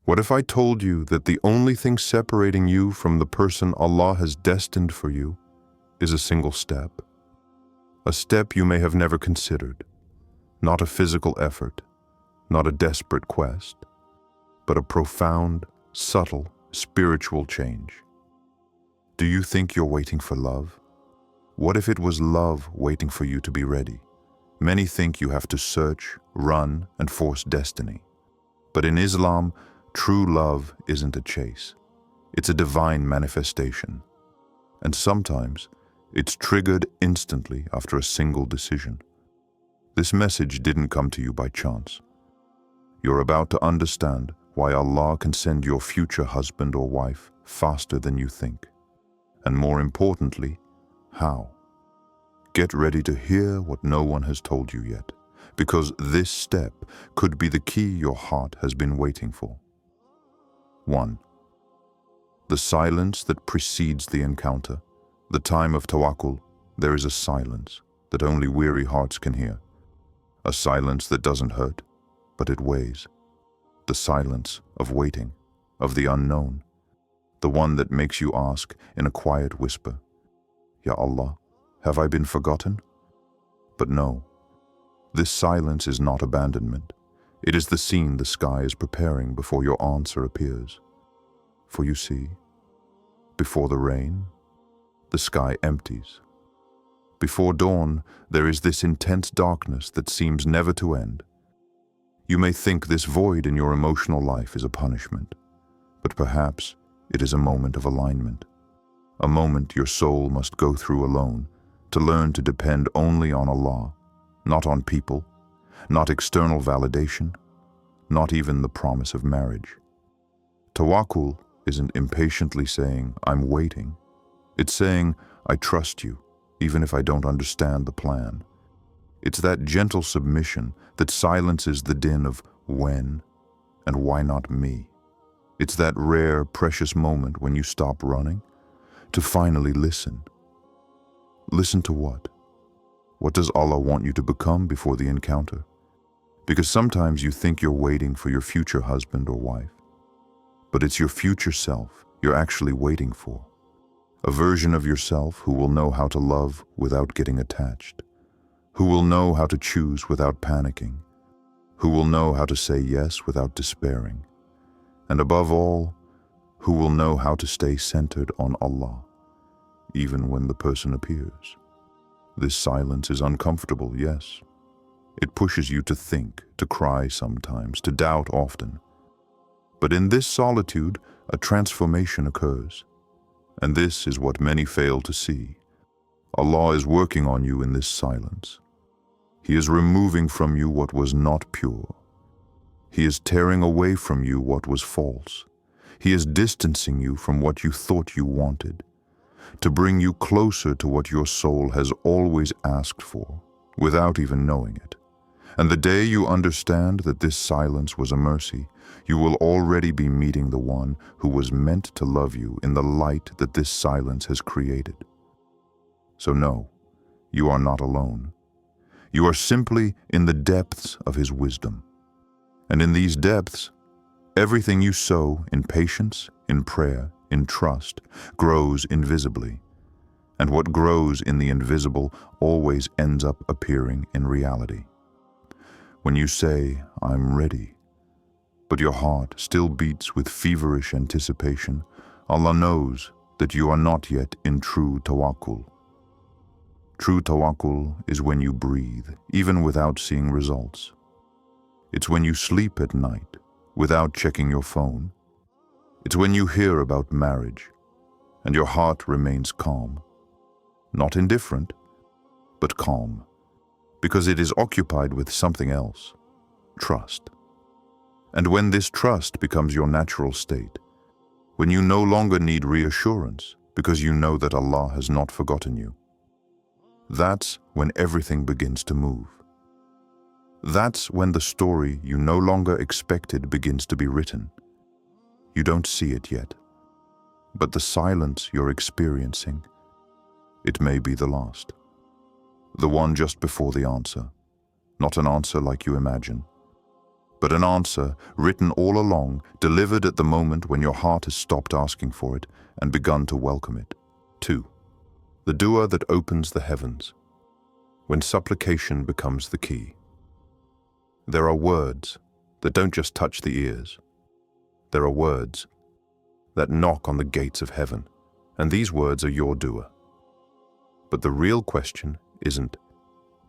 What if I told you that the only thing separating you from the person Allah has destined for you is a single step? A step you may have never considered, not a physical effort, not a desperate quest, but a profound, subtle, spiritual change. Do you think you're waiting for love? What if it was love waiting for you to be ready? Many think you have to search, run, and force destiny. But in Islam, true love isn't a chase. It's a divine manifestation. And sometimes, it's triggered instantly after a single decision. This message didn't come to you by chance. You're about to understand why Allah can send your future husband or wife faster than you think. And more importantly, how. Get ready to hear what no one has told you yet, because this step could be the key your heart has been waiting for. 1. The silence that precedes the encounter. The time of tawakkul, there is a silence that only weary hearts can hear. A silence that doesn't hurt, but it weighs. The silence of waiting, of the unknown. The one that makes you ask in a quiet whisper, Ya Allah, have I been forgotten? But no, this silence is not abandonment. It is the scene the sky is preparing before your answer appears. For you see, before the rain, the sky empties. Before dawn, there is this intense darkness that seems never to end. You may think this void in your emotional life is a punishment, but perhaps it is a moment of alignment. A moment your soul must go through alone to learn to depend only on Allah, not on people, not external validation, not even the promise of marriage. Tawakkul isn't impatiently saying, I'm waiting. It's saying, I trust you, even if I don't understand the plan. It's that gentle submission that silences the din of when and why not me. It's that rare, precious moment when you stop running to finally listen. Listen to what? What does Allah want you to become before the encounter? Because sometimes you think you're waiting for your future husband or wife, but it's your future self you're actually waiting for. A version of yourself who will know how to love without getting attached, who will know how to choose without panicking, who will know how to say yes without despairing, and above all, who will know how to stay centered on Allah, even when the person appears. This silence is uncomfortable, yes. It pushes you to think, to cry sometimes, to doubt often. But in this solitude, a transformation occurs. And this is what many fail to see. Allah is working on you in this silence. He is removing from you what was not pure. He is tearing away from you what was false. He is distancing you from what you thought you wanted, to bring you closer to what your soul has always asked for, without even knowing it. And the day you understand that this silence was a mercy, you will already be meeting the one who was meant to love you in the light that this silence has created. So no, you are not alone. You are simply in the depths of his wisdom. And in these depths, everything you sow in patience, in prayer, in trust, grows invisibly. And what grows in the invisible always ends up appearing in reality. When you say, I'm ready, but your heart still beats with feverish anticipation, Allah knows that you are not yet in true tawakkul. True tawakkul is when you breathe, even without seeing results. It's when you sleep at night, without checking your phone. It's when you hear about marriage, and your heart remains calm. Not indifferent, but calm, because it is occupied with something else, trust. And when this trust becomes your natural state, when you no longer need reassurance because you know that Allah has not forgotten you, that's when everything begins to move. That's when the story you no longer expected begins to be written. You don't see it yet, but the silence you're experiencing, it may be the last. The one just before the answer, not an answer like you imagine, but an answer, written all along, delivered at the moment when your heart has stopped asking for it and begun to welcome it. 2. The dua that opens the heavens, when supplication becomes the key. There are words that don't just touch the ears. There are words that knock on the gates of heaven, and these words are your dua. But the real question isn't,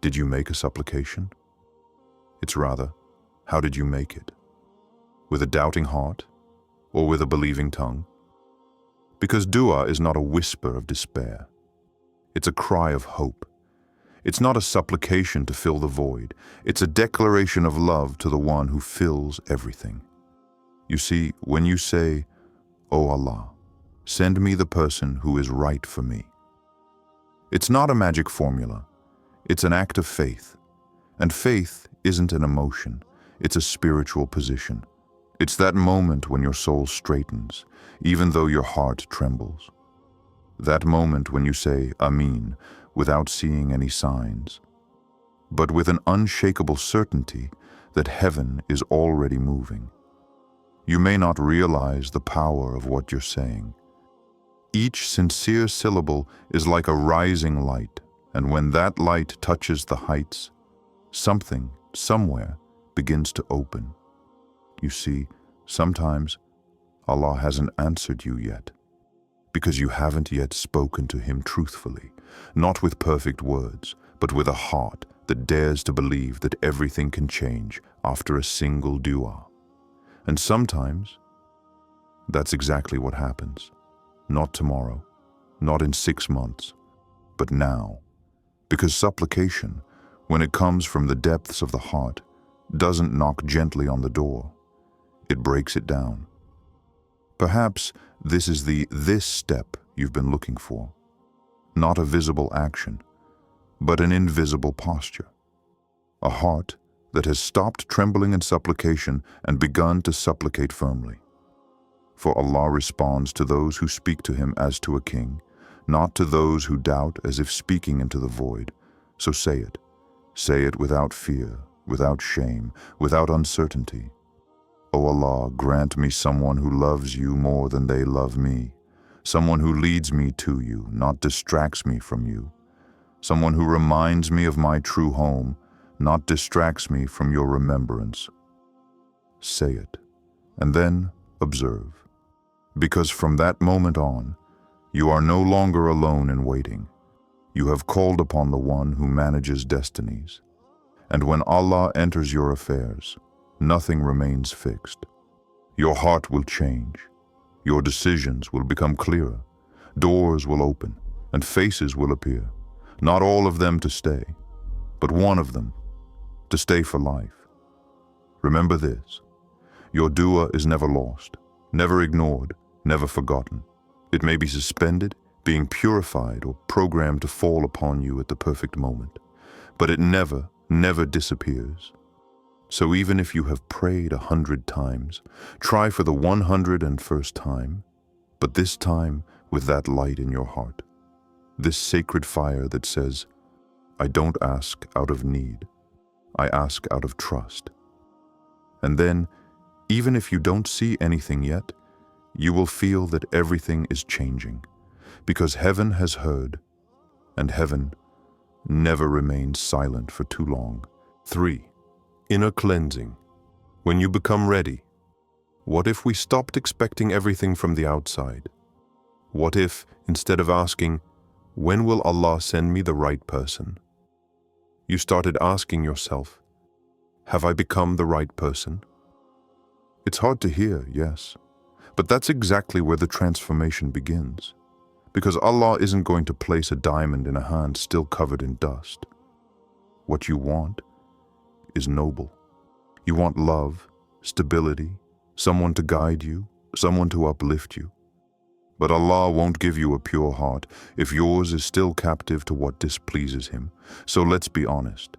did you make a supplication? It's rather, how did you make it? With a doubting heart or with a believing tongue? Because dua is not a whisper of despair. It's a cry of hope. It's not a supplication to fill the void. It's a declaration of love to the one who fills everything. You see, when you say, "O Allah, send me the person who is right for me," it's not a magic formula. It's an act of faith. And faith isn't an emotion. It's a spiritual position. It's that moment when your soul straightens, even though your heart trembles. That moment when you say Ameen without seeing any signs, but with an unshakable certainty that heaven is already moving. You may not realize the power of what you're saying. Each sincere syllable is like a rising light, and when that light touches the heights, something, somewhere, begins to open. You see, sometimes Allah hasn't answered you yet, because you haven't yet spoken to Him truthfully, not with perfect words, but with a heart that dares to believe that everything can change after a single dua. And sometimes, that's exactly what happens. Not tomorrow, not in 6 months, but now. Because supplication, when it comes from the depths of the heart, doesn't knock gently on the door. It breaks it down. Perhaps this is this step you've been looking for. Not a visible action, but an invisible posture. A heart that has stopped trembling in supplication and begun to supplicate firmly. For Allah responds to those who speak to Him as to a king, not to those who doubt as if speaking into the void. So say it. Say it without fear, without shame, without uncertainty. O Allah, grant me someone who loves you more than they love me. Someone who leads me to you, not distracts me from you. Someone who reminds me of my true home, not distracts me from your remembrance. Say it, and then observe. Because from that moment on, you are no longer alone in waiting. You have called upon the one who manages destinies. And when Allah enters your affairs, nothing remains fixed. Your heart will change. Your decisions will become clearer. Doors will open, and faces will appear. Not all of them to stay, but one of them to stay for life. Remember this. Your dua is never lost, never ignored, never forgotten. It may be suspended, being purified or programmed to fall upon you at the perfect moment, but it never disappears. So even if you have prayed 100 times, try for the 101st time, but this time with that light in your heart, this sacred fire that says, I don't ask out of need, I ask out of trust. And then, even if you don't see anything yet, you will feel that everything is changing, because heaven has heard, and heaven never remains silent for too long. 3. Inner cleansing. When you become ready, what if we stopped expecting everything from the outside? What if, instead of asking, when will Allah send me the right person, you started asking yourself, have I become the right person? It's hard to hear, yes, but that's exactly where the transformation begins. Because Allah isn't going to place a diamond in a hand still covered in dust. What you want is noble. You want love, stability, someone to guide you, someone to uplift you. But Allah won't give you a pure heart if yours is still captive to what displeases Him. So let's be honest.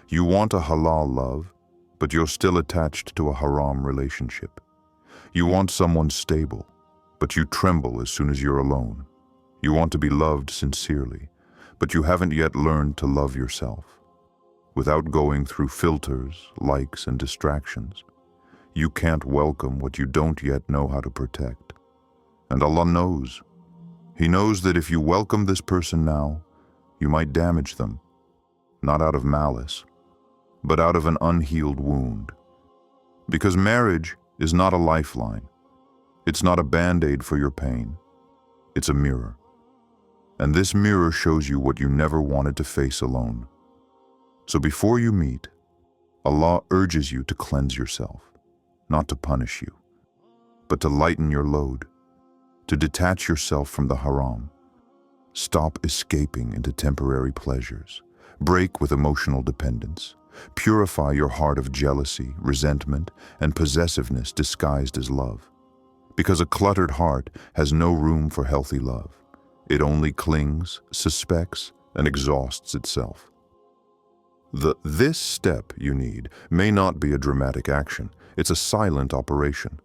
You want a halal love, but you're still attached to a haram relationship. You want someone stable, but you tremble as soon as you're alone. You want to be loved sincerely, but you haven't yet learned to love yourself. without going through filters, likes, and distractions. You can't welcome what you don't yet know how to protect. And Allah knows. He knows that if you welcome this person now, you might damage them, not out of malice, but out of an unhealed wound. Because marriage is not a lifeline. It's not a band-aid for your pain. It's a mirror. And this mirror shows you what you never wanted to face alone. So before you meet, Allah urges you to cleanse yourself, not to punish you, but to lighten your load, to detach yourself from the haram. Stop escaping into temporary pleasures. Break with emotional dependence. Purify your heart of jealousy, resentment, and possessiveness disguised as love. Because a cluttered heart has no room for healthy love. It only clings, suspects, and exhausts itself. This step you need may not be a dramatic action. It's a silent operation,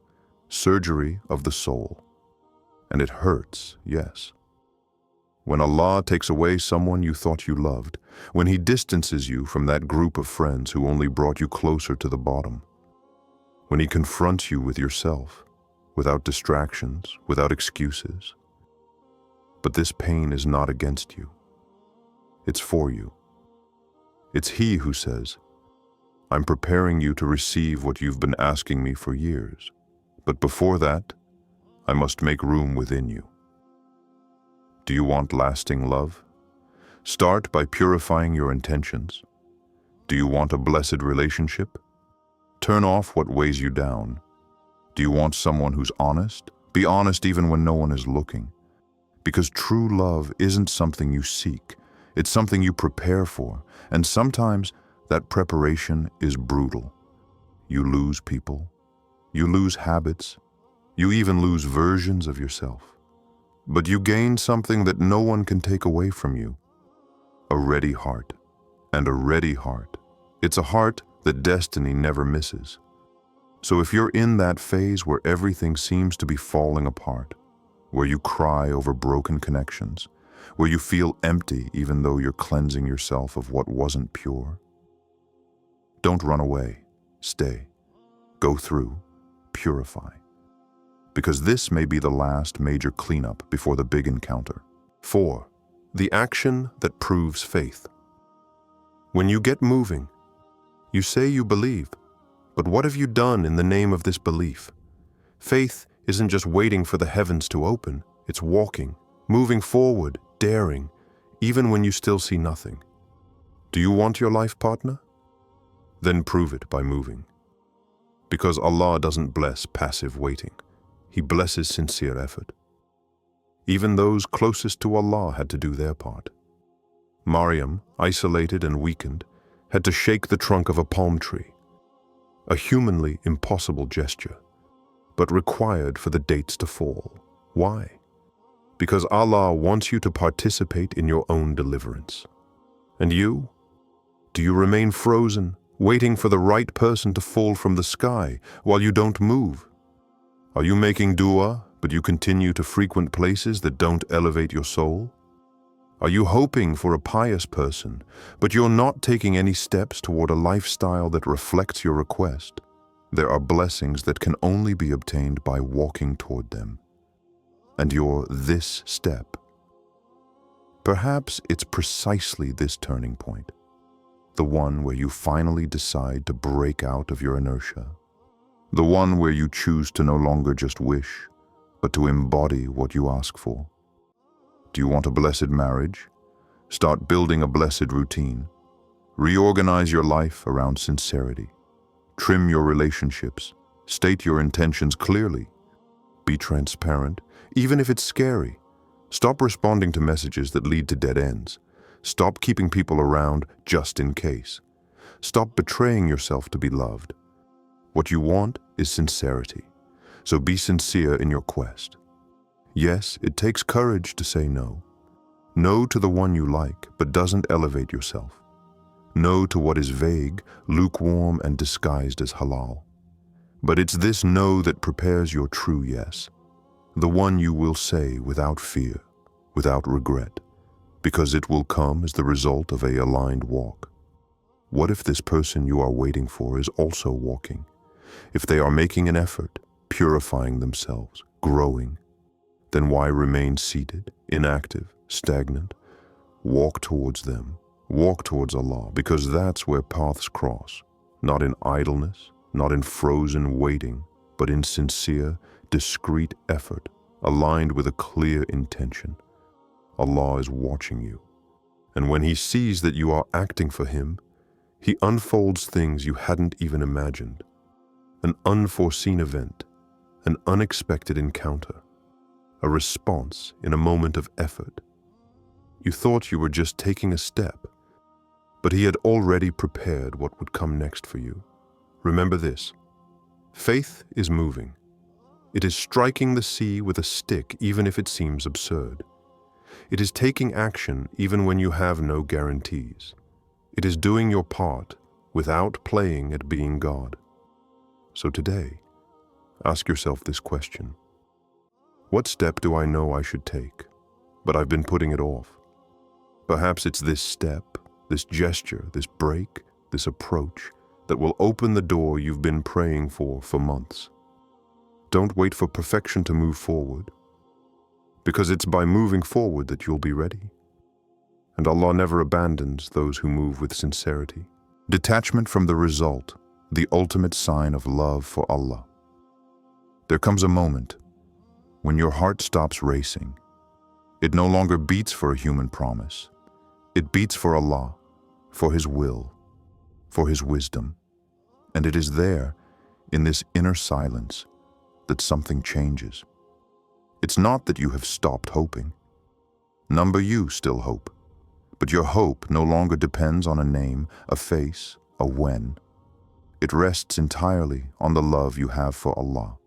surgery of the soul. And it hurts, yes. When Allah takes away someone you thought you loved, when He distances you from that group of friends who only brought you closer to the bottom, when He confronts you with yourself, without distractions, without excuses. But this pain is not against you. It's for you. It's He who says, I'm preparing you to receive what you've been asking me for years. But before that, I must make room within you. Do you want lasting love? Start by purifying your intentions. Do you want a blessed relationship? Turn off what weighs you down. Do you want someone who's honest? Be honest even when no one is looking. Because true love isn't something you seek. It's something you prepare for. And sometimes that preparation is brutal. You lose people. You lose habits. You even lose versions of yourself. But you gain something that no one can take away from you. A ready heart. And a ready heart. It's a heart that destiny never misses. So if you're in that phase where everything seems to be falling apart, where you cry over broken connections, where you feel empty even though you're cleansing yourself of what wasn't pure, don't run away. Stay. Go through. Purify. Because this may be the last major cleanup before the big encounter. 4. The action that proves faith. When you get moving, you say you believe, but what have you done in the name of this belief? Faith isn't just waiting for the heavens to open, it's walking, moving forward, daring, even when you still see nothing. Do you want your life partner? Then prove it by moving. Because Allah doesn't bless passive waiting. He blesses sincere effort. Even those closest to Allah had to do their part. Maryam, isolated and weakened, had to shake the trunk of a palm tree. A humanly impossible gesture, but required for the dates to fall. Why? Because Allah wants you to participate in your own deliverance. And you? Do you remain frozen, waiting for the right person to fall from the sky while you don't move? Are you making dua, but you continue to frequent places that don't elevate your soul? Are you hoping for a pious person, but you're not taking any steps toward a lifestyle that reflects your request? There are blessings that can only be obtained by walking toward them. And you're this step. Perhaps it's precisely this turning point, the one where you finally decide to break out of your inertia. The one where you choose to no longer just wish, but to embody what you ask for. Do you want a blessed marriage? Start building a blessed routine. Reorganize your life around sincerity. Trim your relationships. State your intentions clearly. Be transparent, even if it's scary. Stop responding to messages that lead to dead ends. Stop keeping people around just in case. Stop betraying yourself to be loved. What you want is sincerity, so be sincere in your quest. Yes, it takes courage to say no. No to the one you like, but doesn't elevate yourself. No to what is vague, lukewarm, and disguised as halal. But it's this no that prepares your true yes, the one you will say without fear, without regret, because it will come as the result of a aligned walk. What if this person you are waiting for is also walking? If they are making an effort, purifying themselves, growing, then why remain seated, inactive, stagnant? Walk towards them. Walk towards Allah, because that's where paths cross. Not in idleness, not in frozen waiting, but in sincere, discreet effort, aligned with a clear intention. Allah is watching you. And when He sees that you are acting for Him, He unfolds things you hadn't even imagined. An unforeseen event, an unexpected encounter, a response in a moment of effort. You thought you were just taking a step, but He had already prepared what would come next for you. Remember this: faith is moving. It is striking the sea with a stick even if it seems absurd. It is taking action even when you have no guarantees. It is doing your part without playing at being God. So today, ask yourself this question: what step do I know I should take, but I've been putting it off? Perhaps it's this step, this gesture, this break, this approach that will open the door you've been praying for months. Don't wait for perfection to move forward, because it's by moving forward that you'll be ready. And Allah never abandons those who move with sincerity. Detachment from the result, the ultimate sign of love for Allah. There comes a moment when your heart stops racing. It no longer beats for a human promise. It beats for Allah, for His will, for His wisdom. And it is there, in this inner silence, that something changes. It's not that you have stopped hoping. Number you still hope. But your hope no longer depends on a name, a face, a when. It rests entirely on the love you have for Allah.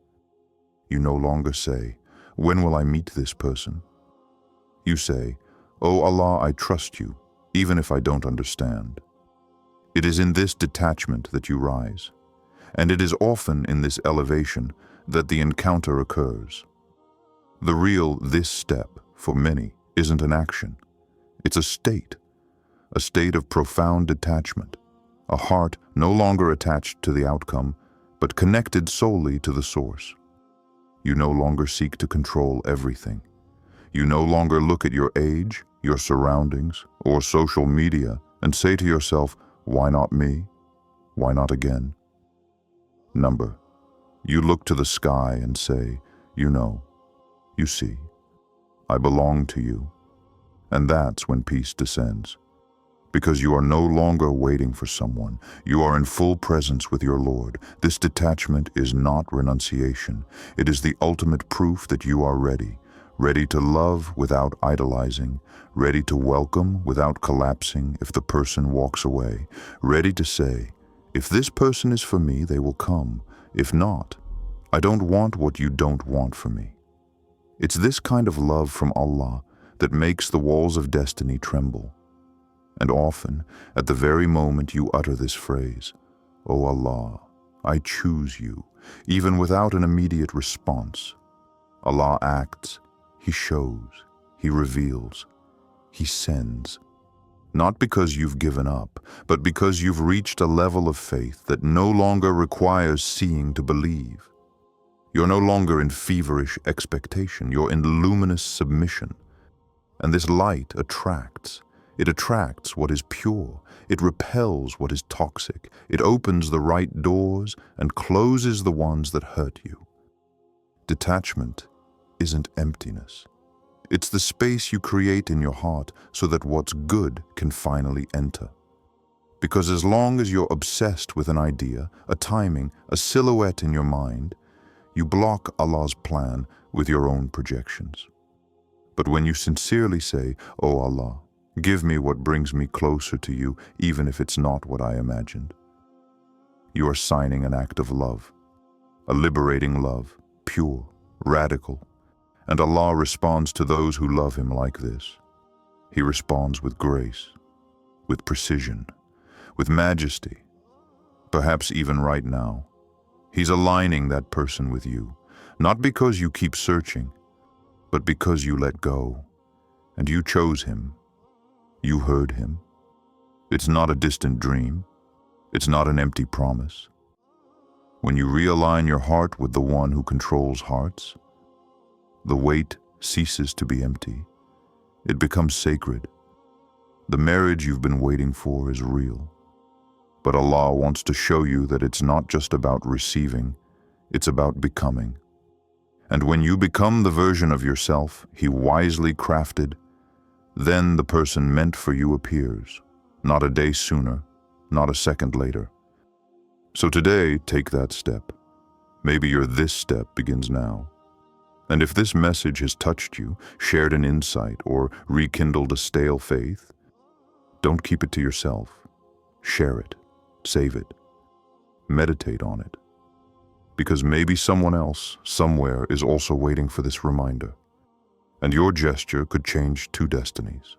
You no longer say, "When will I meet this person?" You say, "Oh Allah, I trust you, even if I don't understand." It is in this detachment that you rise, and it is often in this elevation that the encounter occurs. The real this step, for many, isn't an action. It's a state of profound detachment, a heart no longer attached to the outcome, but connected solely to the source. You no longer seek to control everything. You no longer look at your age, your surroundings, or social media and say to yourself, "Why not me? Why not again?" Number, you look to the sky and say, "You know, you see, I belong to you." And that's when peace descends. Because you are no longer waiting for someone. You are in full presence with your Lord. This detachment is not renunciation. It is the ultimate proof that you are ready. Ready to love without idolizing. Ready to welcome without collapsing if the person walks away. Ready to say, "If this person is for me, they will come. If not, I don't want what you don't want for me." It's this kind of love from Allah that makes the walls of destiny tremble. And often, at the very moment you utter this phrase, "Oh Allah, I choose you," even without an immediate response, Allah acts, He shows, He reveals, He sends. Not because you've given up, but because you've reached a level of faith that no longer requires seeing to believe. You're no longer in feverish expectation, you're in luminous submission. And this light attracts. It attracts what is pure. It repels what is toxic. It opens the right doors and closes the ones that hurt you. Detachment isn't emptiness. It's the space you create in your heart so that what's good can finally enter. Because as long as you're obsessed with an idea, a timing, a silhouette in your mind, you block Allah's plan with your own projections. But when you sincerely say, "Oh Allah, give me what brings me closer to you, even if it's not what I imagined," you are signing an act of love, a liberating love, pure, radical. And Allah responds to those who love Him like this. He responds with grace, with precision, with majesty. Perhaps even right now, He's aligning that person with you, not because you keep searching, but because you let go, and you chose Him. You heard Him. It's not a distant dream. It's not an empty promise. When you realign your heart with the one who controls hearts, the weight ceases to be empty. It becomes sacred. The marriage you've been waiting for is real. But Allah wants to show you that it's not just about receiving, it's about becoming. And when you become the version of yourself He wisely crafted, then the person meant for you appears, not a day sooner, not a second later. So today, take that step. Maybe your this step begins now. And if this message has touched you, shared an insight, or rekindled a stale faith, don't keep it to yourself. Share it, save it, meditate on it. Because maybe someone else, somewhere, is also waiting for this reminder. And your gesture could change two destinies.